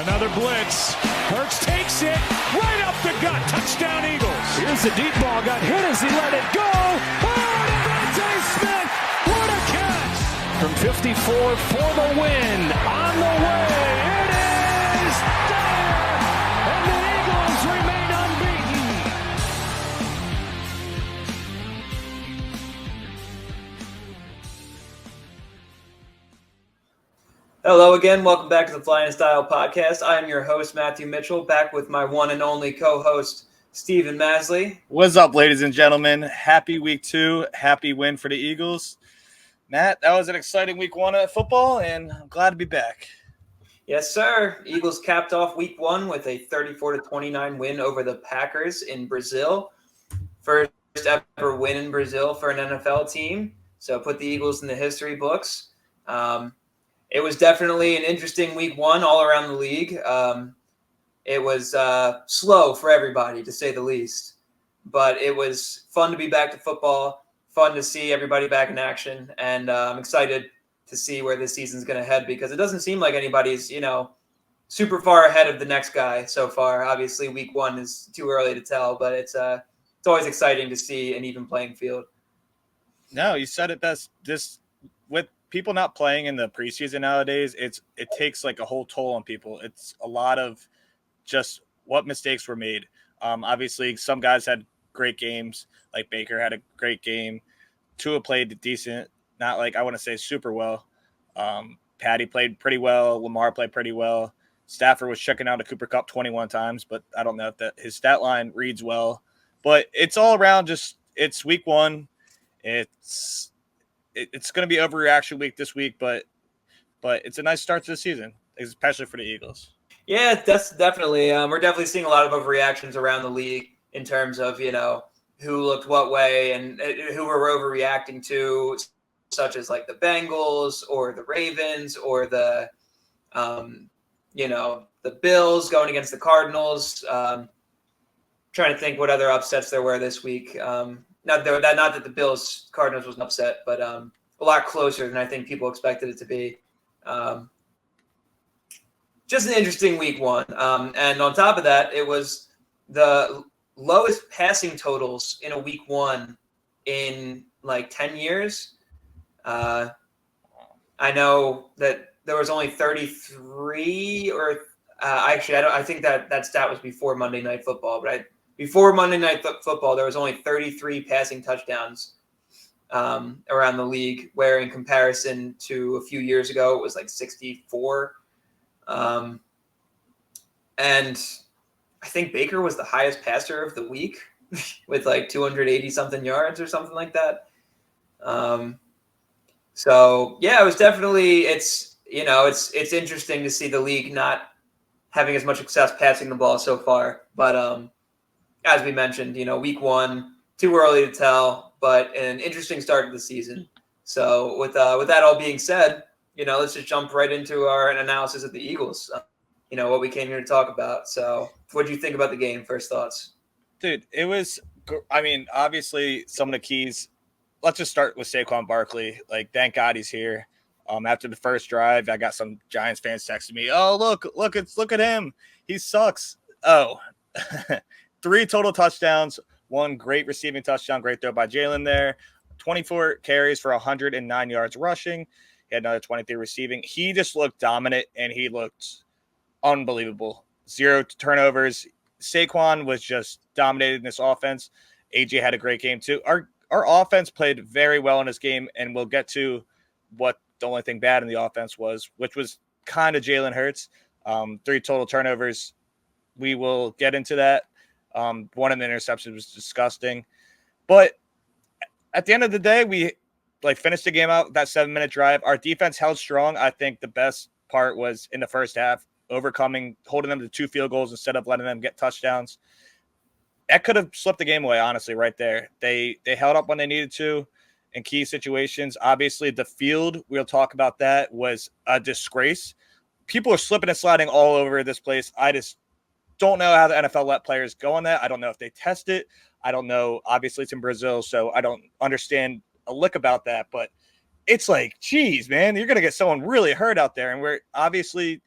Another blitz. Hurts takes it right up the gut. Touchdown Eagles. Here's the deep ball. Got hit as he let it go. Oh, Devontae Smith. What a catch. From 54 for the win. On the way. It is there. And the Eagles remain unbeaten. Hello again. Welcome back to the Flyin podcast. I am your host, Matthew Mitchell, back with my one and only co-host, Steve Maslij. What's up, ladies and gentlemen? Happy week 2. Happy win for the Eagles. Matt, that was an exciting week 1 of football, and I'm glad to be back. Yes, sir. Eagles capped off week 1 with a 34-29 win over the Packers in Brazil. First ever win in Brazil for an NFL team. So put the Eagles in the history books. It was definitely an interesting week 1 all around the league. It was slow for everybody, to say the least. But it was fun to be back to football, fun to see everybody back in action. And I'm excited to see where this season's going to head because it doesn't seem like anybody's, super far ahead of the next guy so far. Obviously, week 1 is too early to tell, but it's always exciting to see an even playing field. No, you said it best. Just with people not playing in the preseason nowadays, it takes like a whole toll on people. It's a lot of just what mistakes were made. Obviously, some guys had great games, like Baker had a great game. Tua played decent, not like I want to say super well. Patty played pretty well. Lamar played pretty well. Stafford was checking out a Cooper Kupp 21 times, but I don't know if his stat line reads well. But it's all around it's week 1. It's going to be overreaction week this week, but it's a nice start to the season, especially for the Eagles. Yeah, that's definitely. We're definitely seeing a lot of overreactions around the league in terms of, who looked what way and who we're overreacting to, such as like the Bengals or the Ravens or the Bills going against the Cardinals. Trying to think what other upsets there were this week. Not that the Bills Cardinals was an upset, but a lot closer than I think people expected it to be. Just an interesting week 1. And on top of that, it was the lowest passing totals in a week 1 in like 10 years. I know that there was only 33 or actually, I think that stat was before Monday Night Football, but before Monday Night Football, there was only 33 passing touchdowns around the league, where in comparison to a few years ago, it was like 64. And I think Baker was the highest passer of the week with like 280-something yards or something like that. So, yeah, it was definitely – it's interesting to see the league not having as much success passing the ball so far. But as we mentioned, week 1, too early to tell, but an interesting start to the season. So with that all being said, let's just jump right into our analysis of the Eagles. What we came here to talk about. So what do you think about the game? First thoughts? Dude, it was – obviously some of the keys – let's just start with Saquon Barkley. Like, thank God he's here. After the first drive, I got some Giants fans texting me, oh, look at him. He sucks. Oh, 3 total touchdowns, 1 great receiving touchdown, great throw by Jalen there, 24 carries for 109 yards rushing. He had another 23 receiving. He just looked dominant, and he looked unbelievable. 0 turnovers. Saquon was just dominated in this offense. AJ had a great game too. Our offense played very well in this game, and we'll get to what the only thing bad in the offense was, which was kind of Jalen Hurts. 3 total turnovers. We will get into that. One of the interceptions was disgusting. But at the end of the day, we finished the game out, that 7-minute drive. Our defense held strong. I think the best part was in the first half, holding them to 2 field goals instead of letting them get touchdowns. That could have slipped the game away, honestly, right there. They held up when they needed to in key situations. Obviously, the field, we'll talk about that, was a disgrace. People are slipping and sliding all over this place. I just don't know how the NFL let players go on that. I don't know if they test it. I don't know. Obviously, it's in Brazil, so I don't understand a lick about that. But it's like, geez, man, you're going to get someone really hurt out there. And we're obviously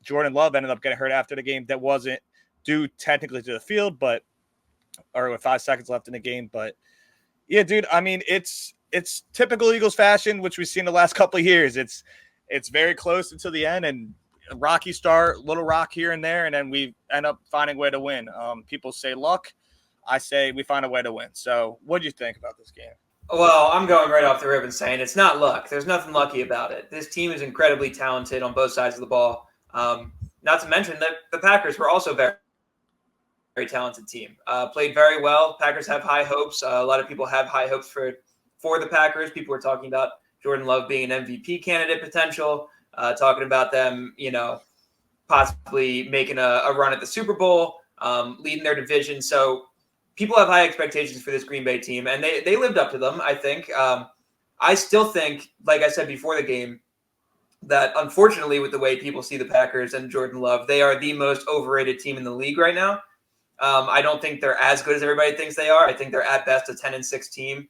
Jordan Love ended up getting hurt after the game. That wasn't due technically to the field, or with 5 seconds left in the game. But yeah, dude, I mean, it's typical Eagles fashion, which we've seen the last couple of years. It's very close until the end, and a rocky start, little rock here and there, and then we end up finding a way to win. People say luck. I say we find a way to win. So what do you think about this game? Well, I'm going right off the rip and saying it's not luck. There's nothing lucky about it. This team is incredibly talented on both sides of the ball. Not to mention that the Packers were also very, very talented team. Played very well. Packers have high hopes. A lot of people have high hopes for the Packers. People were talking about Jordan Love being an MVP candidate potential, talking about them, possibly making a run at the Super Bowl, leading their division. So people have high expectations for this Green Bay team, and they lived up to them, I think. I still think, like I said before the game, that unfortunately with the way people see the Packers and Jordan Love, they are the most overrated team in the league right now. I don't think they're as good as everybody thinks they are. I think they're at best a 10-6 team,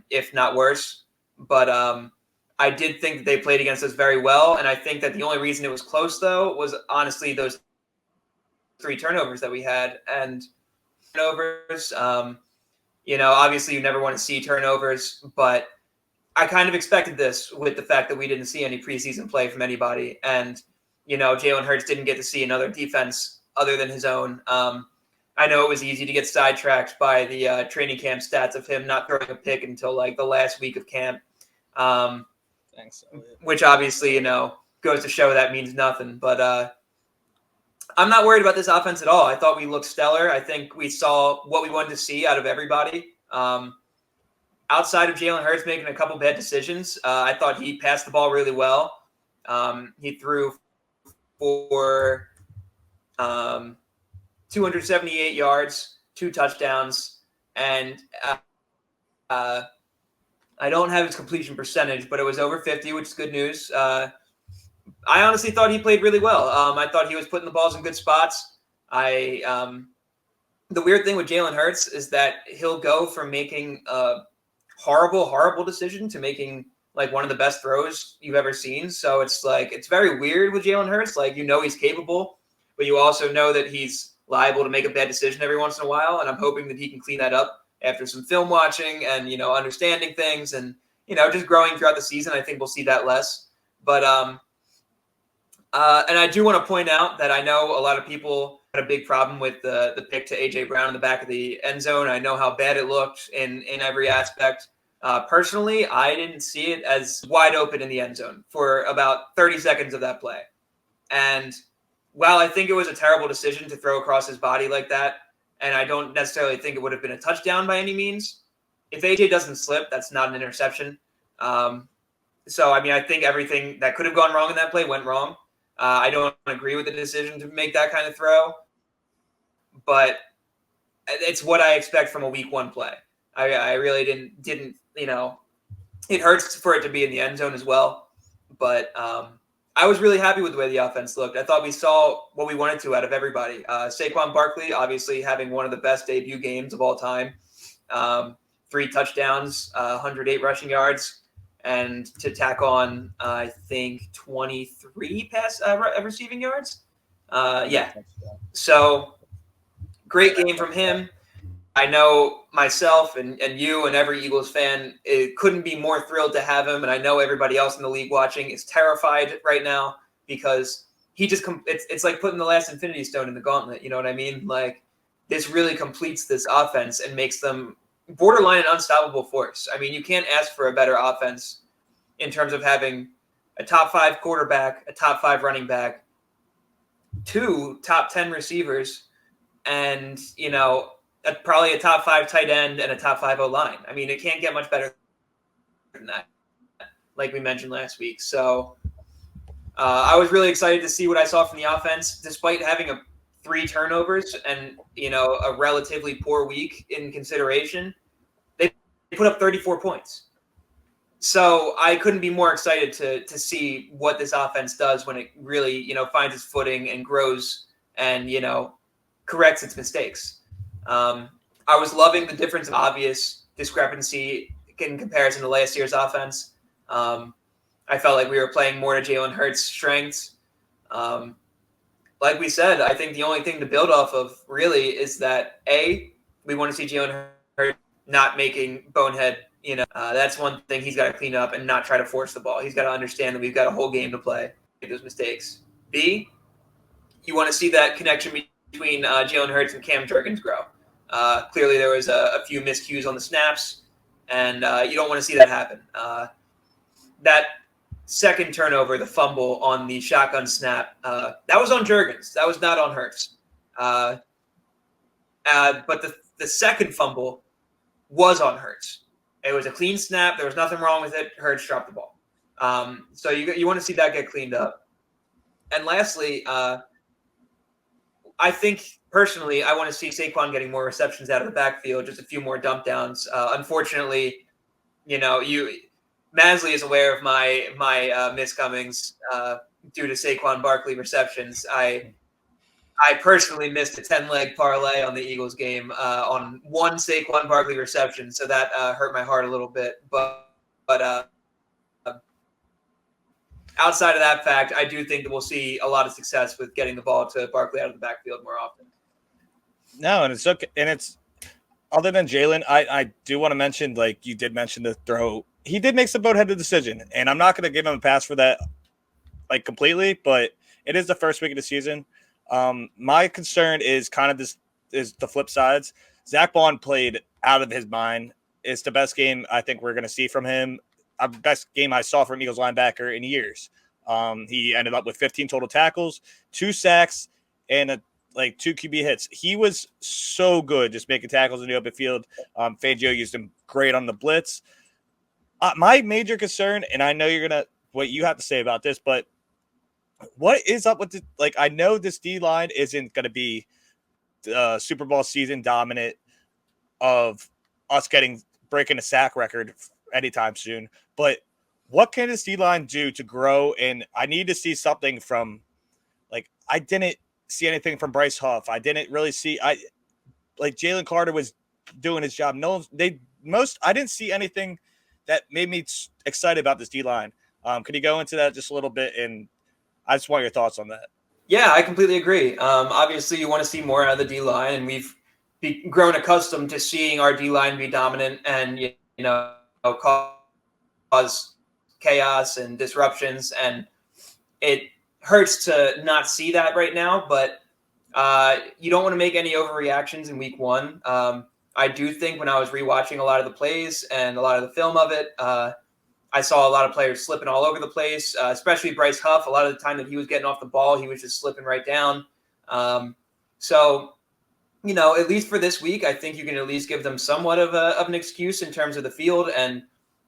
if not worse. But I did think that they played against us very well, and I think that the only reason it was close, though, was honestly those 3 turnovers that we had. And turnovers, obviously you never want to see turnovers, but I kind of expected this with the fact that we didn't see any preseason play from anybody. And, Jalen Hurts didn't get to see another defense other than his own. I know it was easy to get sidetracked by the training camp stats of him not throwing a pick until like the last week of camp. Thanks. Which obviously, goes to show that means nothing. But I'm not worried about this offense at all. I thought we looked stellar. I think we saw what we wanted to see out of everybody. Outside of Jalen Hurts making a couple bad decisions, I thought he passed the ball really well. He threw for 278 yards, 2 touchdowns, and I don't have his completion percentage, but it was over 50, which is good news. I honestly thought he played really well. I thought he was putting the balls in good spots. The weird thing with Jalen Hurts is that he'll go from making a horrible decision to making like one of the best throws you've ever seen. So it's very weird with Jalen Hurts. Like, he's capable, but you also know that he's liable to make a bad decision every once in a while. And I'm hoping that he can clean that up after some film watching and, understanding things and, just growing throughout the season. I think we'll see that less. But and I do want to point out that I know a lot of people had a big problem with the pick to A.J. Brown in the back of the end zone. I know how bad it looked in every aspect. Personally, I didn't see it as wide open in the end zone for about 30 seconds of that play. And while I think it was a terrible decision to throw across his body like that, and I don't necessarily think it would have been a touchdown by any means, if A.J. doesn't slip, that's not an interception. So, I think everything that could have gone wrong in that play went wrong. I don't agree with the decision to make that kind of throw, but it's what I expect from a week 1 play. I really didn't, it hurts for it to be in the end zone as well. But I was really happy with the way the offense looked. I thought we saw what we wanted to out of everybody. Saquon Barkley, obviously having one of the best debut games of all time. 3 touchdowns, 108 rushing yards. And to tack on, I think 23 receiving yards. Yeah. So great game from him. I know myself and you and every Eagles fan couldn't be more thrilled to have him. And I know everybody else in the league watching is terrified right now because he just it's like putting the last Infinity Stone in the gauntlet. You know what I mean? Like, this really completes this offense and makes them borderline an unstoppable force. You can't ask for a better offense in terms of having a top 5 quarterback, a top 5 running back, 2 top 10 receivers, and, probably a top 5 tight end and a top 5 O-line. It can't get much better than that, like we mentioned last week. So I was really excited to see what I saw from the offense, despite having 3 turnovers and, a relatively poor week in consideration. They put up 34 points. So I couldn't be more excited to see what this offense does when it really, finds its footing and grows and, corrects its mistakes. I was loving the difference of obvious discrepancy in comparison to last year's offense. I felt like we were playing more to Jalen Hurts' strengths. Like we said, I think the only thing to build off of really is that we want to see Jalen Hurts not making bonehead. That's one thing he's got to clean up and not try to force the ball. He's got to understand that we've got a whole game to play. Make those mistakes. B, you want to see that connection between Jalen Hurts and Cam Jurgens grow. Clearly, there was a few miscues on the snaps, and you don't want to see that happen. That second turnover, the fumble on the shotgun snap, that was on Jurgens. That was not on Hurts. But the second fumble was on Hurts. It was a clean snap. There was nothing wrong with it. Hurts dropped the ball. So you want to see that get cleaned up. And lastly, I think personally, I want to see Saquon getting more receptions out of the backfield, just a few more dump downs. Unfortunately, Maslij is aware of my miscomings due to Saquon Barkley receptions. I personally missed a 10-leg parlay on the Eagles game on one Saquon Barkley reception, so that hurt my heart a little bit. But outside of that fact, I do think that we'll see a lot of success with getting the ball to Barkley out of the backfield more often. No, and it's okay. And it's other than Jalen, I do want to mention, like you did mention the throw. He did make some boneheaded decision, and I'm not going to give him a pass for that, like completely. But it is the first week of the season. My concern is kind of this is the flip sides. Zach Bond played out of his mind. It's the best game I think we're going to see from him. Best game I saw from Eagles linebacker in years. He ended up with 15 total tackles, 2 sacks, and 2 QB hits. He was so good just making tackles in the open field. Fangio used him great on the blitz. My major concern, and I know what you have to say about this, but what is up with I know this D-line isn't going to be Super Bowl season dominant of us breaking a sack record anytime soon, but what can this D-line do to grow? And I need to see something from, I didn't see anything from Bryce Huff. I didn't really see, Jalen Carter was doing his job. I didn't see anything that made me excited about this D-line. Could you go into that just a little bit? And I just want your thoughts on that. Yeah, I completely agree. Obviously, you want to see more out of the D-line, and we've grown accustomed to seeing our D-line be dominant and, cause chaos and disruptions. And it hurts to not see that right now, but you don't want to make any overreactions in week 1. I do think when I was rewatching a lot of the plays and a lot of the film of it, I saw a lot of players slipping all over the place, especially Bryce Huff. A lot of the time that he was getting off the ball, he was just slipping right down. So, at least for this week, I think you can at least give them somewhat of an excuse in terms of the field. And,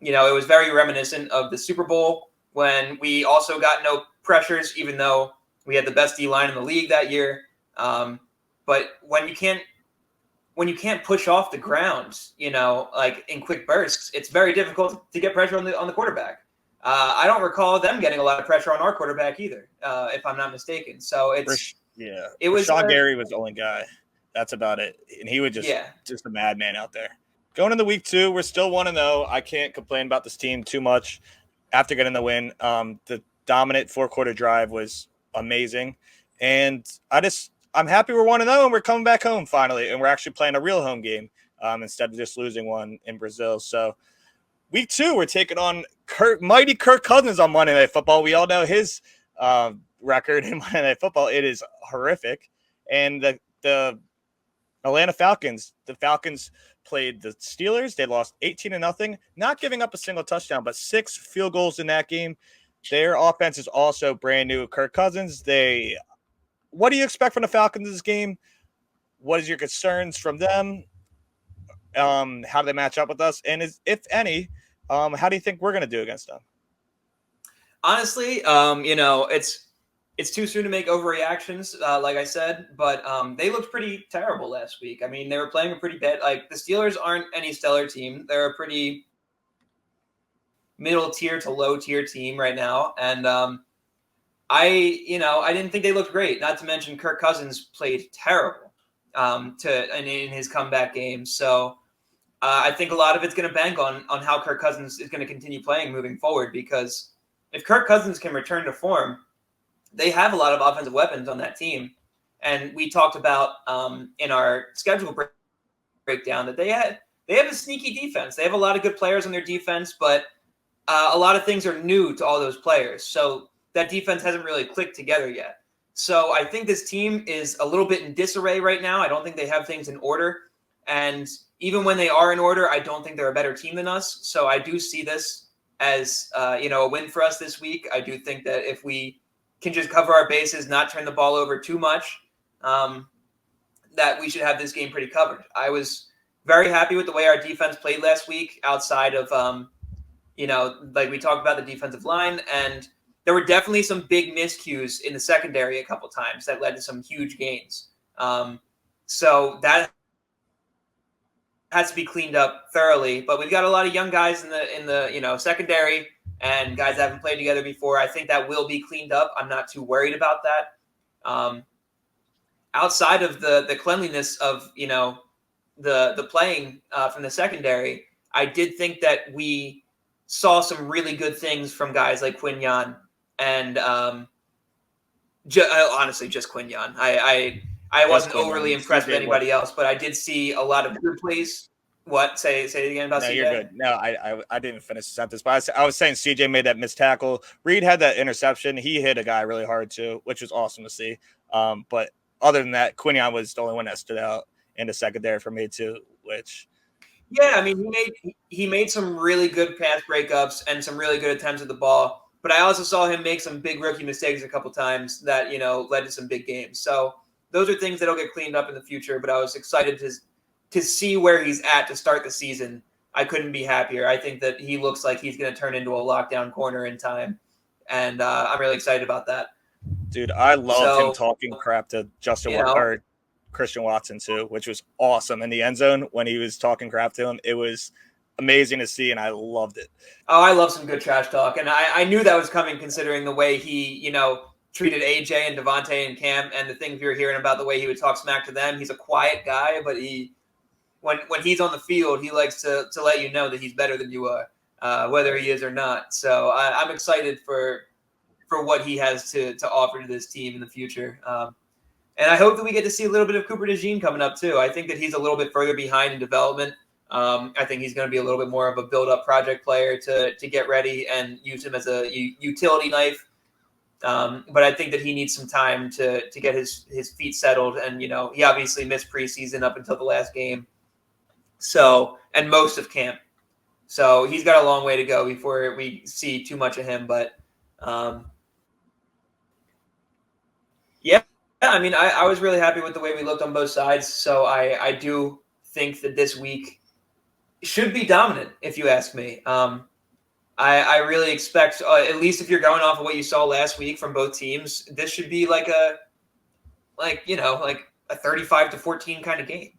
it was very reminiscent of the Super Bowl when we also got no pressures, even though we had the best D-line in the league that year. But when you can't push off the ground, in quick bursts, it's very difficult to get pressure on the quarterback. I don't recall them getting a lot of pressure on our quarterback either, if I'm not mistaken. So it was Rashawn Gary was the only guy. That's about it. And he was just a madman out there. Going into week 2, we're still 1-0. I can't complain about this team too much after getting the win. The dominant 4-quarter drive was amazing. And I'm happy we're 1-0 and we're coming back home finally. And we're actually playing a real home game instead of just losing one in Brazil. So week 2, we're taking on mighty Kirk Cousins on Monday Night Football. We all know his record in Monday Night Football. It is horrific. And the Atlanta Falcons, played the Steelers. They lost 18-0, not giving up a single touchdown, but 6 field goals in that game. Their offense is also brand new. Kirk Cousins, what do you expect from the Falcons this game? What is your concerns from them? How do they match up with us? And if any, how do you think we're going to do against them? Honestly, it's too soon to make overreactions, like I said, but they looked pretty terrible last week. I mean, they were playing a pretty bad. The Steelers aren't any stellar team. They're a pretty middle tier to low tier team right now, and I didn't think they looked great. Not to mention Kirk Cousins played terrible in his comeback game. So I think a lot of it's going to bank on how Kirk Cousins is going to continue playing moving forward, because if Kirk Cousins can return to form, they have a lot of offensive weapons on that team. And we talked about in our schedule breakdown that they have a sneaky defense. They have a lot of good players on their defense, but a lot of things are new to all those players. So that defense hasn't really clicked together yet. So I think this team is a little bit in disarray right now. I don't think they have things in order. And even when they are in order, I don't think they're a better team than us. So I do see this as a win for us this week. I do think that if we can just cover our bases, not turn the ball over too much, that we should have this game pretty covered. I was very happy with the way our defense played last week outside of, like we talked about the defensive line, and there were definitely some big miscues in the secondary a couple times that led to some huge gains. So that has to be cleaned up thoroughly, but we've got a lot of young guys in the secondary and guys that haven't played together before. I think that will be cleaned up. I'm not too worried about that. Outside of the cleanliness of, the playing from the secondary, I did think that we saw some really good things from guys like Quinyon and honestly just Quinyon. I wasn't overly impressed with anybody else, but I did see a lot of good plays. What? Say it again about CJ? No, you're good. No, I didn't finish the sentence, but I was saying CJ made that missed tackle. Reed had that interception. He hit a guy really hard too, which was awesome to see. But other than that, Quinyon was the only one that stood out in the secondary for me too, which. Yeah, I mean, he made some really good pass breakups and some really good attempts at the ball. But I also saw him make some big rookie mistakes a couple times that, led to some big games. So those are things that'll get cleaned up in the future. But I was excited to see where he's at to start the season. I couldn't be happier. I think that he looks like he's going to turn into a lockdown corner in time. And I'm really excited about that. Dude, I loved him talking crap to Christian Watson too, which was awesome in the end zone when he was talking crap to him. It was amazing to see, and I loved it. Oh, I love some good trash talk, and I knew that was coming considering the way he, treated AJ and Devontae and Cam and the things we were hearing about the way he would talk smack to them. He's a quiet guy, but when he's on the field, he likes to let you know that he's better than you are, whether he is or not. So I'm excited for what he has to offer to this team in the future. And I hope that we get to see a little bit of Cooper DeJean coming up too. I think that he's a little bit further behind in development. I think he's going to be a little bit more of a build-up project player to get ready and use him as a utility knife. But I think that he needs some time to get his feet settled. And, he obviously missed preseason up until the last game. So, and most of camp. So he's got a long way to go before we see too much of him. But, yeah. I mean, I was really happy with the way we looked on both sides. So I do think that this week should be dominant, if you ask me. I really expect, at least if you're going off of what you saw last week from both teams, this should be like a 35-14 kind of game.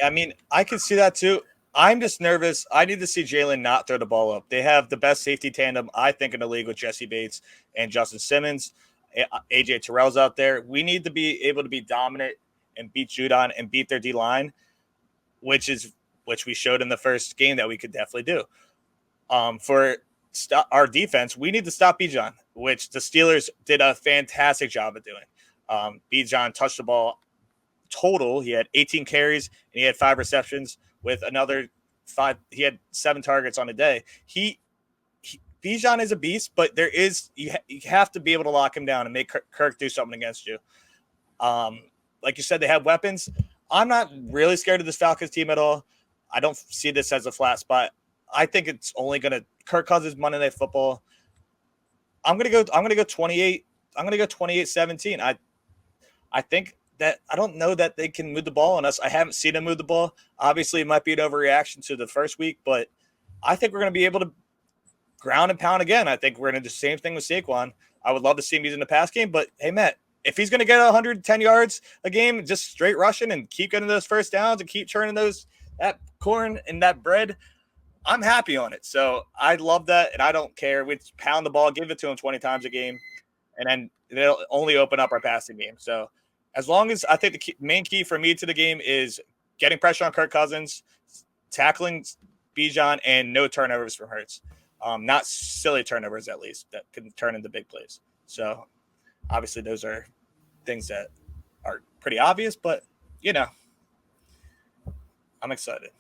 I mean, I can see that too. I'm just nervous. I need to see Jalen not throw the ball up. They have the best safety tandem, I think, in the league with Jesse Bates and Justin Simmons. AJ Terrell's out there. We need to be able to be dominant and beat Judon and beat their D-line, which we showed in the first game that we could definitely do. For our defense, we need to stop Bijan, which the Steelers did a fantastic job of doing. Bijan touched the ball total. He had 18 carries and he had 5 receptions with another 5. He had 7 targets on a day. Bijan is a beast, but you have to be able to lock him down and make Kirk do something against you. Like you said, they have weapons. I'm not really scared of this Falcons team at all. I don't see this as a flat spot. I think it's only going to Kirk Cousins Monday Night Football. I'm going to go 28. I'm going to go 28-17. I think that I don't know that they can move the ball on us. I haven't seen them move the ball. Obviously, it might be an overreaction to the first week, but I think we're going to be able to ground and pound again. I think we're going to do the same thing with Saquon. I would love to see him using the pass game, but hey, Matt, if he's going to get 110 yards a game, just straight rushing and keep getting those first downs and keep churning that corn and that bread, I'm happy on it. So I love that, and I don't care. We pound the ball, give it to him 20 times a game, and then they'll only open up our passing game. So as long as I think the main key for me to the game is getting pressure on Kirk Cousins, tackling Bijan, and no turnovers from Hurts. Not silly turnovers, at least, that can turn into big plays. So obviously those are things that are pretty obvious, but, I'm excited.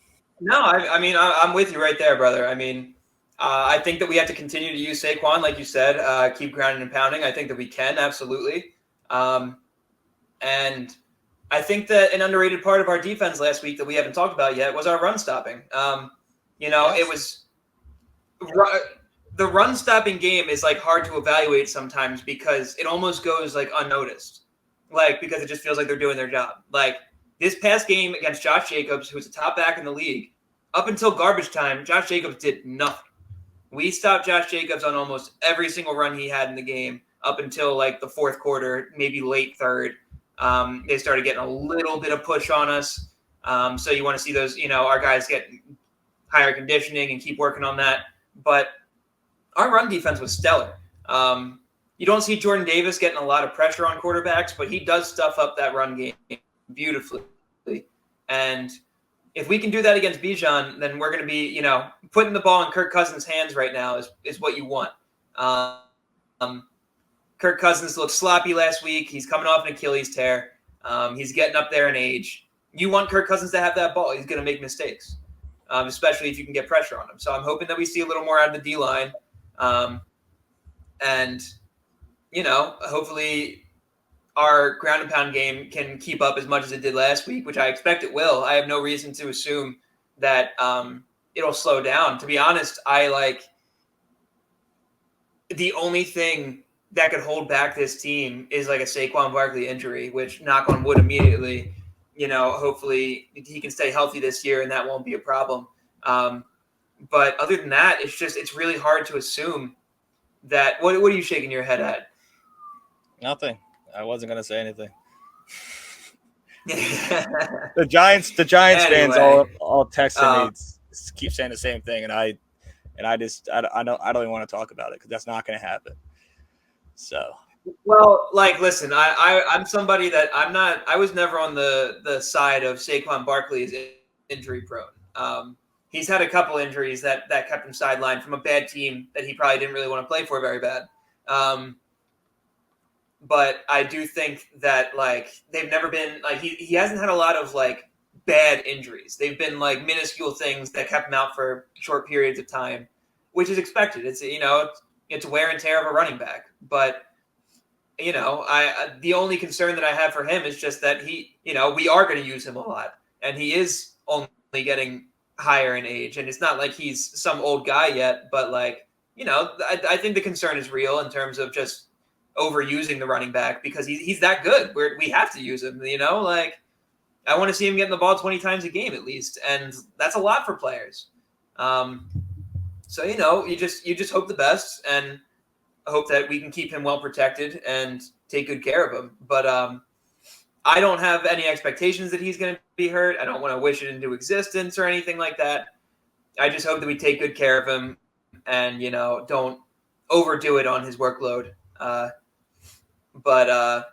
No, I mean, I'm with you right there, brother. I mean, I think that we have to continue to use Saquon, like you said, keep grounding and pounding. I think that we can, absolutely. And I think that an underrated part of our defense last week that we haven't talked about yet was our run stopping. It was the run stopping game is like hard to evaluate sometimes because it almost goes like unnoticed, like because it just feels like they're doing their job. Like this past game against Josh Jacobs, who's a top back in the league, up until garbage time, Josh Jacobs did nothing. We stopped Josh Jacobs on almost every single run he had in the game up until like the fourth quarter, maybe late third. They started getting a little bit of push on us. So you want to see those, our guys get higher conditioning and keep working on that. But our run defense was stellar. You don't see Jordan Davis getting a lot of pressure on quarterbacks, but he does stuff up that run game beautifully. And if we can do that against Bijan, then we're going to be, putting the ball in Kirk Cousins' hands right now is what you want. Kirk Cousins looked sloppy last week. He's coming off an Achilles tear. He's getting up there in age. You want Kirk Cousins to have that ball. He's going to make mistakes, especially if you can get pressure on him. So I'm hoping that we see a little more out of the D-line. And, hopefully our ground and pound game can keep up as much as it did last week, which I expect it will. I have no reason to assume that it'll slow down. To be honest, the only thing that could hold back this team is like a Saquon Barkley injury, which, knock on wood, immediately, hopefully he can stay healthy this year and that won't be a problem. But other than that, it's really hard to assume that. What are you shaking your head at? Nothing. I wasn't going to say anything. The Giants fans all texting me, keep saying the same thing, and I don't even want to talk about it because that's not going to happen. So, well, listen, I'm somebody that I was never on the side of Saquon Barkley's injury prone. He's had a couple injuries that kept him sidelined from a bad team that he probably didn't really want to play for very bad. But I do think that they've never been he hasn't had a lot of bad injuries. They've been minuscule things that kept him out for short periods of time, which is expected. It's it's wear and tear of a running back. But the only concern that I have for him is just that we are going to use him a lot, and he is only getting higher in age, and it's not like he's some old guy yet. But I think the concern is real in terms of just overusing the running back because he's that good. We have to use him. I want to see him getting the ball 20 times a game at least, and that's a lot for players. So you just hope the best and hope that we can keep him well protected and take good care of him. But I don't have any expectations that he's going to be hurt. I don't want to wish it into existence or anything like that. I just hope that we take good care of him and don't overdo it on his workload. But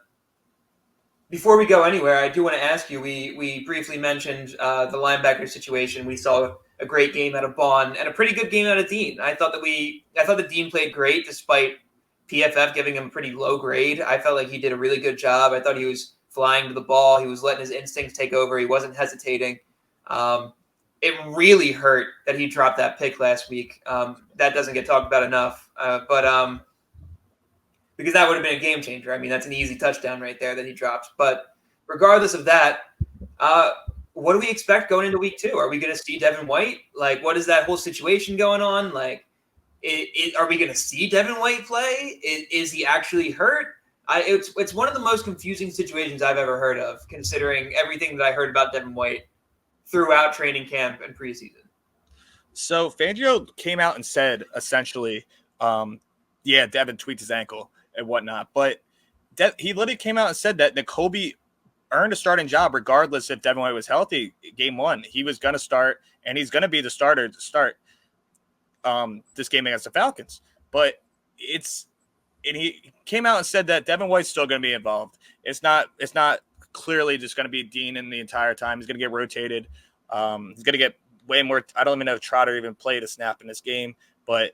before we go anywhere, I do want to ask you, we briefly mentioned the linebacker situation. We saw a great game out of Bond and a pretty good game out of Dean. I thought that Dean played great despite PFF giving him a pretty low grade. I felt like he did a really good job. I thought he was flying to the ball. He was letting his instincts take over. He wasn't hesitating. It really hurt that he dropped that pick last week. That doesn't get talked about enough. But because that would have been a game changer. I mean, that's an easy touchdown right there that he dropped. But regardless of that, what do we expect going into week 2? Are we going to see Devin White? What is that whole situation going on? Are we going to see Devin White play? Is he actually hurt? It's one of the most confusing situations I've ever heard of, considering everything that I heard about Devin White throughout training camp and preseason. So Fangio came out and said, essentially, Devin tweaked his ankle and whatnot. But he literally came out and said that Nakobe earned a starting job regardless if Devin White was healthy. Game 1, he was going to start, and he's going to be the starter to start this game against the Falcons. But he came out and said that Devin White's still going to be involved. It's not clearly just going to be Dean in the entire time. He's going to get rotated. He's going to get way more. I don't even know if Trotter even played a snap in this game, but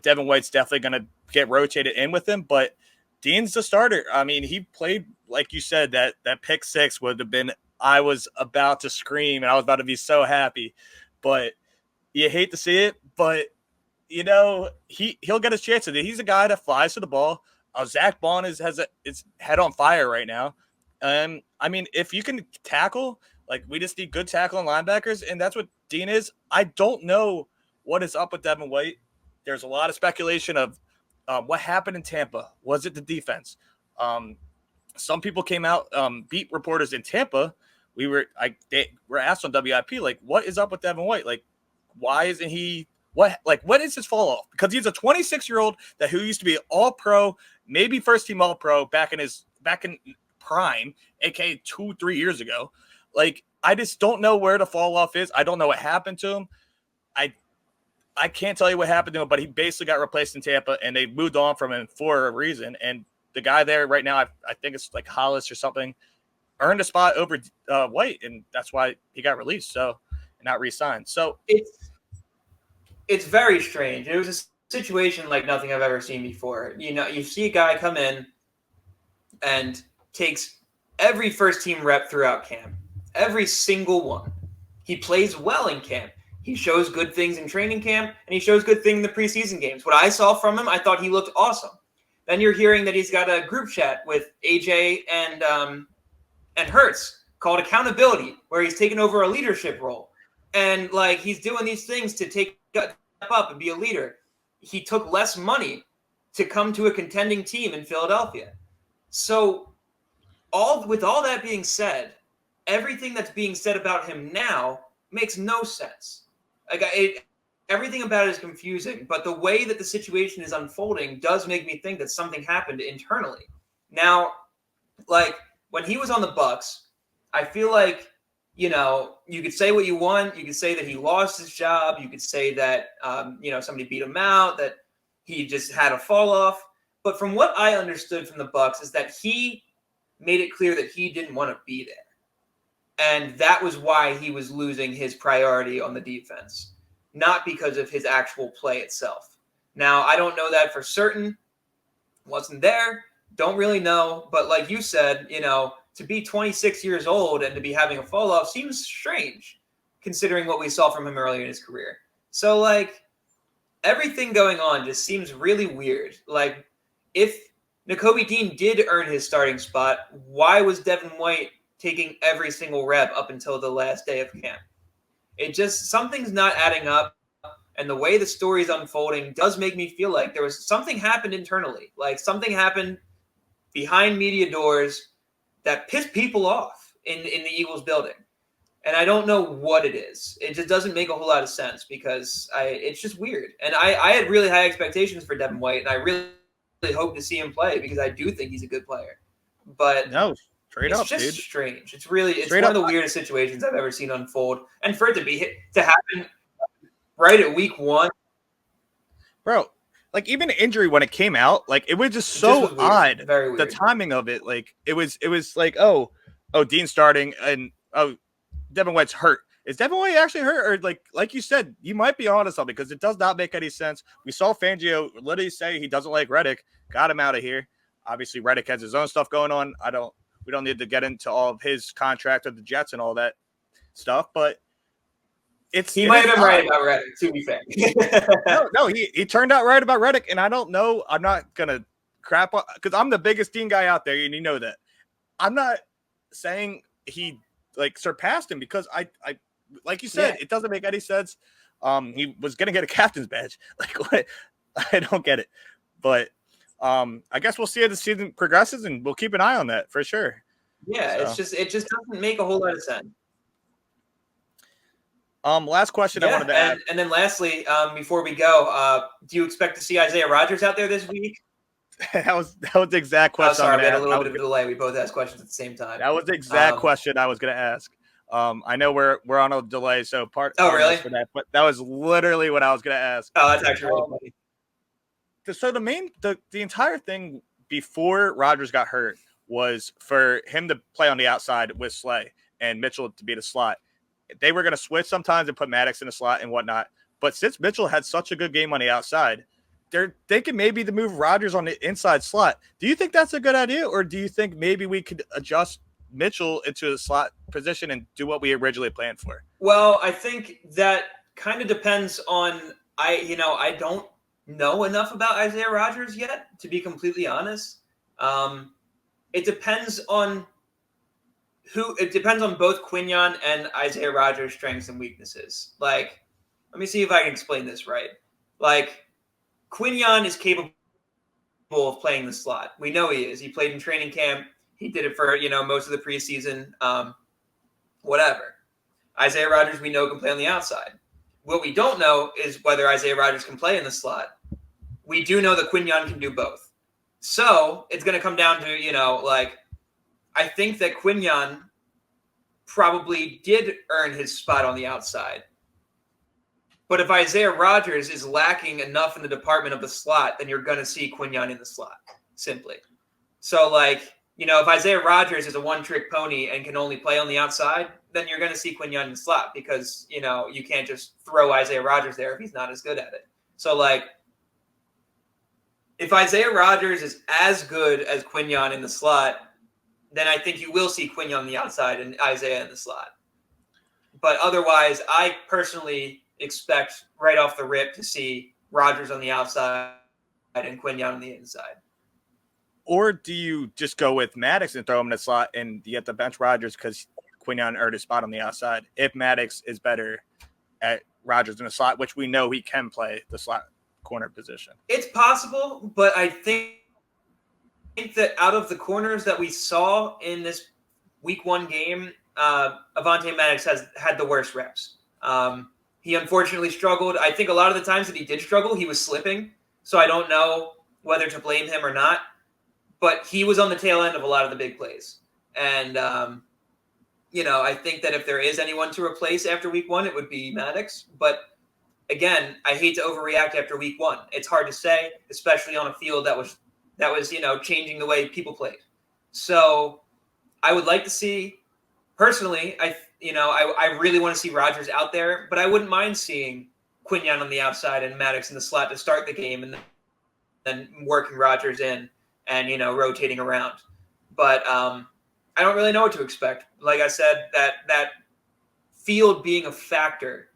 Devin White's definitely going to get rotated in with him, but Dean's the starter. I mean, he played, like you said, that pick six would have been, I was about to scream and I was about to be so happy, but you hate to see it, but he'll get his chances. He's a guy that flies to the ball. Zach Bond has his head on fire right now. I mean, if you can tackle, like we just need good tackle and linebackers, and that's what Dean is. I don't know what is up with Devin White. There's a lot of speculation of what happened in Tampa. Was it the defense? Some people came out, beat reporters in Tampa. They were asked on WIP, like, what is up with Devin White? Like, why isn't he? What is his fall off? Because he's a 26-year-old who used to be all pro, maybe first team all pro back in prime, aka 2-3 years ago. Like, I just don't know where the fall off is. I don't know what happened to him. I can't tell you what happened to him, but he basically got replaced in Tampa, and they moved on from him for a reason. And the guy there right now, I think it's like Hollis or something, earned a spot over White, and that's why he got released, and not re-signed. So it's very strange. It was a situation like nothing I've ever seen before. You see a guy come in and takes every first team rep throughout camp, every single one. He plays well in camp. He shows good things in training camp, and he shows good things in the preseason games. What I saw from him, I thought he looked awesome. Then you're hearing that he's got a group chat with AJ and Hurts called Accountability, where he's taking over a leadership role. And, like, he's doing these things to step up and be a leader. He took less money to come to a contending team in Philadelphia. So with all that being said, everything that's being said about him now makes no sense. Everything about it is confusing, but the way that the situation is unfolding does make me think that something happened internally. Now, like, when he was on the Bucs, I feel like, you could say what you want. You could say that he lost his job. You could say that, somebody beat him out, that he just had a fall off. But from what I understood from the Bucs is that he made it clear that he didn't want to be there. And that was why he was losing his priority on the defense, not because of his actual play itself. Now, I don't know that for certain. Wasn't there. Don't really know. But like you said, to be 26 years old and to be having a fall off seems strange, considering what we saw from him earlier in his career. So, like, everything going on just seems really weird. Like, if Nakobe Dean did earn his starting spot, why was Devin White taking every single rep up until the last day of camp? Something's not adding up. And the way the story is unfolding does make me feel like there was something happened internally. Like, something happened behind media doors that pissed people off in the Eagles building. And I don't know what it is. It just doesn't make a whole lot of sense because it's just weird. And I had really high expectations for Devin White, and I really hope to see him play because I do think he's a good player. But no, straight up, it's just dude. Strange. It's one of the weirdest situations I've ever seen unfold. And for it to happen right at week one. Bro, like, even injury when it came out, like, it was just so odd. Very weird. The timing of it, like, it was like, Dean's starting and Devin White's hurt. Is Devin White actually hurt? Or like you said, you might be onto something because it does not make any sense. We saw Fangio literally say he doesn't like Reddick, got him out of here. Obviously, Reddick has his own stuff going on. We don't need to get into all of his contract with the Jets and all that stuff, but he might have been right about Reddick, to be fair. no, he turned out right about Reddick, and I don't know. I'm not gonna crap on because I'm the biggest Dean guy out there, and you know that. I'm not saying he surpassed him because I like you said, It doesn't make any sense. He was gonna get a captain's badge. Like, what? I don't get it, but I guess we'll see as the season progresses, and we'll keep an eye on that for sure. Yeah, so. It just doesn't make a whole lot of sense. Last question I wanted to ask. And then lastly, before we go, do you expect to see Isaiah Rodgers out there this week? that was the exact question. Sorry, we had a little bit of a delay. We both asked questions at the same time. That was the exact question I was going to ask. I know we're on a delay, so really? For that, but that was literally what I was going to ask. Oh, that's actually really funny. So the entire thing before Rodgers got hurt was for him to play on the outside with Slay and Mitchell to be the slot. They were going to switch sometimes and put Maddox in the slot and whatnot. But since Mitchell had such a good game on the outside, they're thinking maybe to move Rodgers on the inside slot. Do you think that's a good idea, or do you think maybe we could adjust Mitchell into a slot position and do what we originally planned for? Well, I think that kind of depends on I don't know enough about Isaiah Rodgers yet, to be completely honest. It depends on both Quinyon and Isaiah Rodgers' strengths and weaknesses. Like, let me see if I can explain this right. Like, Quinyon is capable of playing the slot. We know he is. He played in training camp. He did it for, most of the preseason, whatever. Isaiah Rodgers, we know, can play on the outside. What we don't know is whether Isaiah Rodgers can play in the slot. We do know that Quinyon can do both. So it's going to come down to, I think that Quinyon probably did earn his spot on the outside. But if Isaiah Rodgers is lacking enough in the department of the slot, then you're going to see Quinyon in the slot, simply. So, if Isaiah Rodgers is a one-trick pony and can only play on the outside, then you're going to see Quinyon in the slot because, you can't just throw Isaiah Rodgers there if he's not as good at it. So, if Isaiah Rodgers is as good as Quinyon in the slot, then I think you will see Quinyon on the outside and Isaiah in the slot. But otherwise, I personally expect right off the rip to see Rodgers on the outside and Quinyon on the inside. Or do you just go with Maddox and throw him in the slot and you have to bench Rodgers because Quinyon earned a spot on the outside if Maddox is better at Rodgers in the slot, which we know he can play the slot corner position? It's possible, but I think that out of the corners that we saw in this week 1 game, Avonte Maddox has had the worst reps. He unfortunately struggled. I think a lot of the times that he did struggle, he was slipping. So I don't know whether to blame him or not. But he was on the tail end of a lot of the big plays. And, I think that if there is anyone to replace after week 1, it would be Maddox. But, again, I hate to overreact after week 1. It's hard to say, especially on a field that was changing the way people played. So I would like to see, personally, I really want to see Rodgers out there, but I wouldn't mind seeing Quinyon on the outside and Maddox in the slot to start the game and then working Rodgers in and, rotating around. But I don't really know what to expect. Like I said, that field being a factor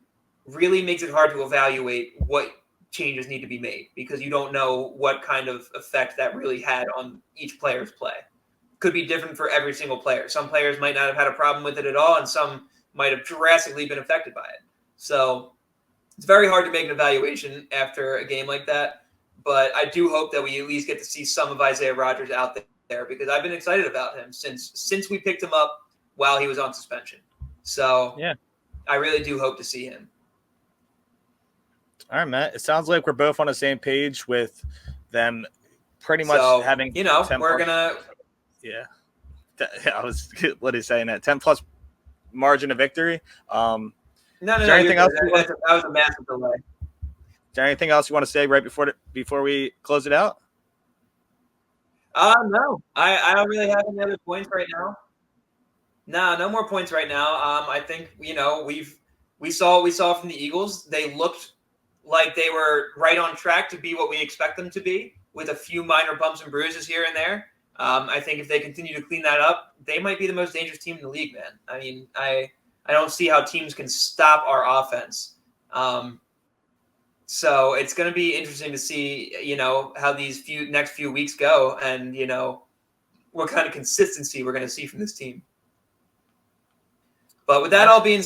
really makes it hard to evaluate what changes need to be made because you don't know what kind of effect that really had on each player's play. Could be different for every single player. Some players might not have had a problem with it at all, and some might have drastically been affected by it. So it's very hard to make an evaluation after a game like that. But I do hope that we at least get to see some of Isaiah Rodgers out there because I've been excited about him since we picked him up while he was on suspension. So yeah, I really do hope to see him. All right, Matt. It sounds like we're both on the same page with them pretty much having we're gonna. Yeah, what is saying that 10+ margin of victory. No. Anything else? That was a massive delay. Is there anything else you want to say right before we close it out? No. I don't really have any other points right now. No more points right now. I think we saw what we saw from the Eagles. They looked like they were right on track to be what we expect them to be, with a few minor bumps and bruises here and there. I think if they continue to clean that up, they might be the most dangerous team in the league, man. I mean, I don't see how teams can stop our offense. So it's going to be interesting to see, how these next few weeks go and, what kind of consistency we're going to see from this team. But with that all being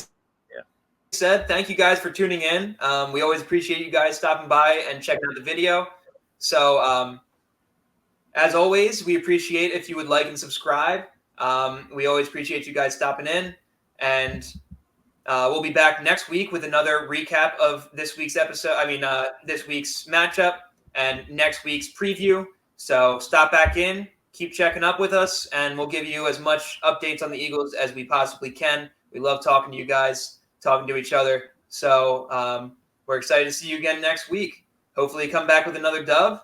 said, thank you guys for tuning in. We always appreciate you guys stopping by and checking out the video. So as always, we appreciate if you would like and subscribe. We always appreciate you guys stopping in. And we'll be back next week with another recap of this week's episode. This week's matchup and next week's preview. So stop back in, keep checking up with us, and we'll give you as much updates on the Eagles as we possibly can. We love talking to you guys, talking to each other. So we're excited to see you again next week. Hopefully come back with another dub,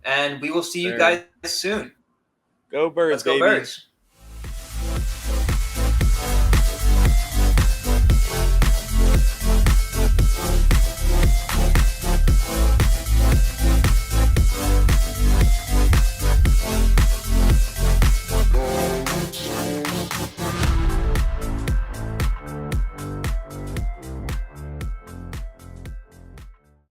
and we will see you guys soon. Go Birds, Let's go baby. Birds.